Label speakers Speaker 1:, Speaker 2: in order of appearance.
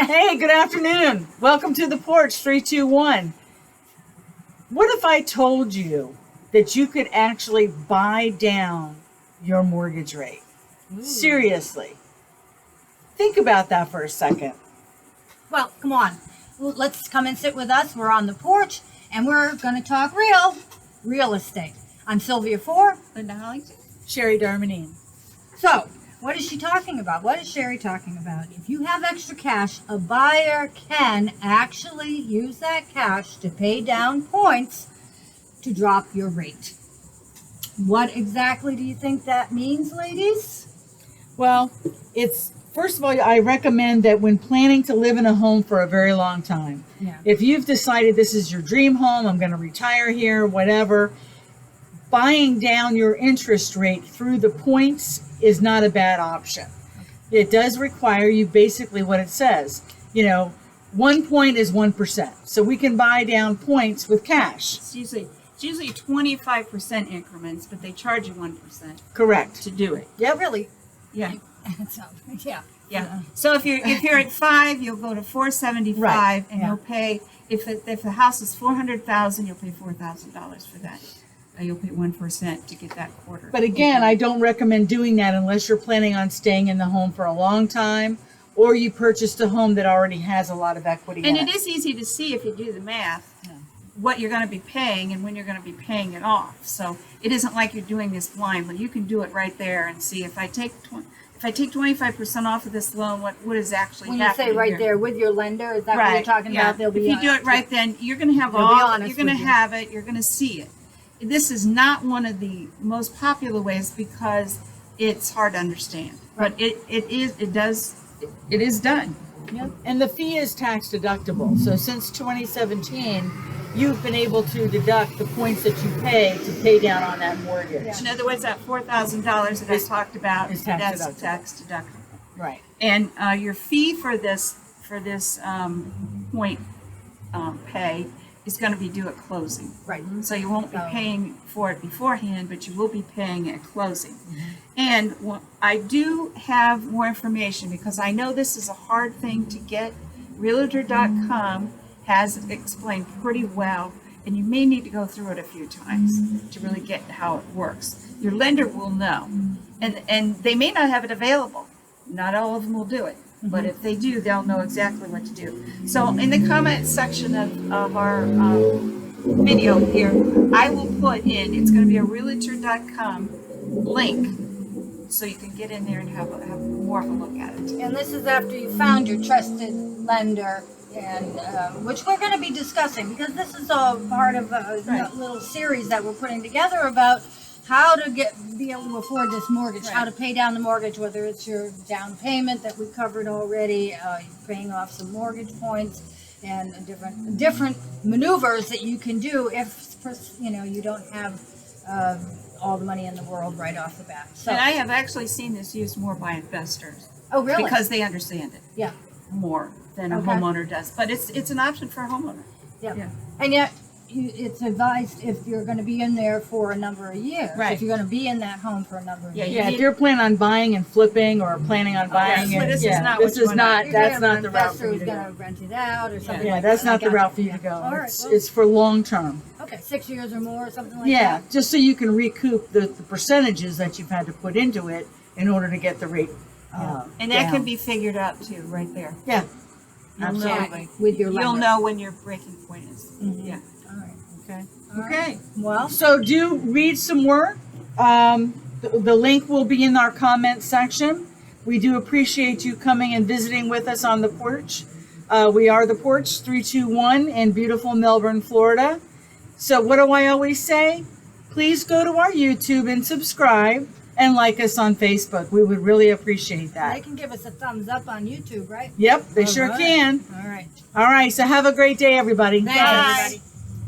Speaker 1: Hey, good afternoon. Welcome to the porch 321. What if I told you that you could actually buy down your mortgage rate?
Speaker 2: Ooh.
Speaker 1: Seriously. Think about that for a second.
Speaker 2: Well, come on. Well, let's come and sit with us. We're on the porch, and we're going to talk real estate. I'm Sylvia Four, Linda Hollington.
Speaker 1: Sherry Darmanine.
Speaker 2: So, what is she talking about? What is Sherry talking about? If you have extra cash, a buyer can actually use that cash to pay down points to drop your rate. What exactly do you think that means, ladies?
Speaker 1: Well, it's first of all, I recommend that when planning to live in a home for a very long time,
Speaker 2: Yeah.
Speaker 1: if you've decided this is your dream home, I'm going to retire here, whatever, buying down your interest rate through the points is not a bad option. It does require you basically what it says. 1 point is 1%. So we can buy down points with cash.
Speaker 3: It's usually 25% increments, but they charge you 1%
Speaker 1: Correct.
Speaker 3: to do it.
Speaker 1: Yep.
Speaker 2: Really?
Speaker 3: Yeah,
Speaker 2: So, yeah.
Speaker 3: yeah. So if you're at 5, you'll go to 475,
Speaker 1: Right,
Speaker 3: and
Speaker 1: yeah.
Speaker 3: you'll pay if the house is 400,000, you'll pay $4,000 for that. You'll pay 1% to get that quarter.
Speaker 1: But again, I don't recommend doing that unless you're planning on staying in the home for a long time, or you purchased a home that already has a lot of equity
Speaker 3: and
Speaker 1: in
Speaker 3: it is easy to see if you do the math. What you're going to be paying and when you're going to be paying it off. So it isn't like you're doing this blindly. You can do it right there and see if I take 25% off of this loan, what is actually
Speaker 2: When you
Speaker 3: happening
Speaker 2: say right
Speaker 3: here.
Speaker 2: there with your lender, is that what you're talking
Speaker 3: yeah.
Speaker 2: about? They'll be
Speaker 3: if you do it right, then you're going to have
Speaker 2: They'll be
Speaker 3: all.
Speaker 2: honest
Speaker 3: You're going to
Speaker 2: with you.
Speaker 3: have it. You're going to see it. This is not one of the most popular ways because it's hard to understand. But it is done.
Speaker 1: Yep. And the fee is tax deductible. So since 2017, you've been able to deduct the points that you pay down on that mortgage.
Speaker 3: In other words, that $4,000 that I talked about
Speaker 1: is tax
Speaker 3: that's
Speaker 1: deductible.
Speaker 3: tax deductible.
Speaker 1: Right.
Speaker 3: And your fee for this point pay is going to be due at closing.
Speaker 2: Right.
Speaker 3: So you won't be
Speaker 2: So-
Speaker 3: paying for it beforehand, but you will be paying at closing. And I do have more information because I know this is a hard thing to get. Realtor.com has it explained pretty well, and you may need to go through it a few times to really get how it works. Your lender will know, and they may not have it available. Not all of them will do it, but if they do, they'll know exactly what to do. So in the comment section of our video here, I will put in, it's going to be a Realtor.com link, so you can get in there and have more of a look at it.
Speaker 2: And this is after you found your trusted lender, and which we're going to be discussing because this is all part of a
Speaker 3: Right.
Speaker 2: little series that we're putting together about how to be able to afford this mortgage, how to pay down the mortgage, whether it's your down payment that we covered already, paying off some mortgage points, and different maneuvers that you can do if you don't have all the money in the world right off the bat. So,
Speaker 3: And I have actually seen this used more by investors
Speaker 2: oh really?
Speaker 3: because they understand it
Speaker 2: Yeah.
Speaker 3: more than a
Speaker 2: Okay.
Speaker 3: homeowner does. But it's an option for a homeowner.
Speaker 2: Yeah.
Speaker 3: Yeah.
Speaker 2: And yet, it's advised if you're going to be in there for a number of years.
Speaker 3: Right.
Speaker 2: If you're going to be in that home for a number of
Speaker 3: Yeah,
Speaker 2: years.
Speaker 1: Yeah, if you're planning on buying and flipping or planning on buying
Speaker 3: so
Speaker 1: it,
Speaker 3: this is not what
Speaker 1: this
Speaker 3: you
Speaker 1: is
Speaker 3: wanna
Speaker 1: not,
Speaker 3: do.
Speaker 1: that's not
Speaker 2: An
Speaker 1: the route
Speaker 2: investor
Speaker 1: for you
Speaker 2: who's
Speaker 1: to
Speaker 2: going
Speaker 1: go.
Speaker 2: to rent it out or something
Speaker 1: Yeah,
Speaker 2: like
Speaker 1: that's
Speaker 2: that.
Speaker 1: not the
Speaker 2: I got
Speaker 1: route
Speaker 2: you.
Speaker 1: for you to go.
Speaker 2: All right.
Speaker 1: It's,
Speaker 2: Well,
Speaker 1: it's for long term.
Speaker 2: okay, 6 years or more, or something like
Speaker 1: Yeah,
Speaker 2: that.
Speaker 1: just so you can recoup the percentages that you've had to put into it in order to get the rate
Speaker 3: And that
Speaker 1: down.
Speaker 3: can be figured out too, right there.
Speaker 1: Yeah,
Speaker 3: You'll
Speaker 1: absolutely.
Speaker 3: know,
Speaker 2: With your
Speaker 3: you'll
Speaker 2: lender.
Speaker 3: know when your breaking point is. Yeah.
Speaker 2: All right.
Speaker 1: Okay.
Speaker 2: All right.
Speaker 3: Okay.
Speaker 2: Well,
Speaker 1: So do read some more. The link will be in our comment section. We do appreciate you coming and visiting with us on the porch. We are the Porch 321 in beautiful Melbourne, Florida. So what do I always say? Please go to our YouTube and subscribe and like us on Facebook. We would really appreciate
Speaker 2: they
Speaker 1: that.
Speaker 2: can give us a thumbs up on YouTube, right?
Speaker 1: Yep, they
Speaker 2: All
Speaker 1: sure
Speaker 2: right.
Speaker 1: can.
Speaker 2: All right.
Speaker 1: All right, so have a great day, everybody.
Speaker 2: Thanks,
Speaker 3: Bye.
Speaker 2: everybody.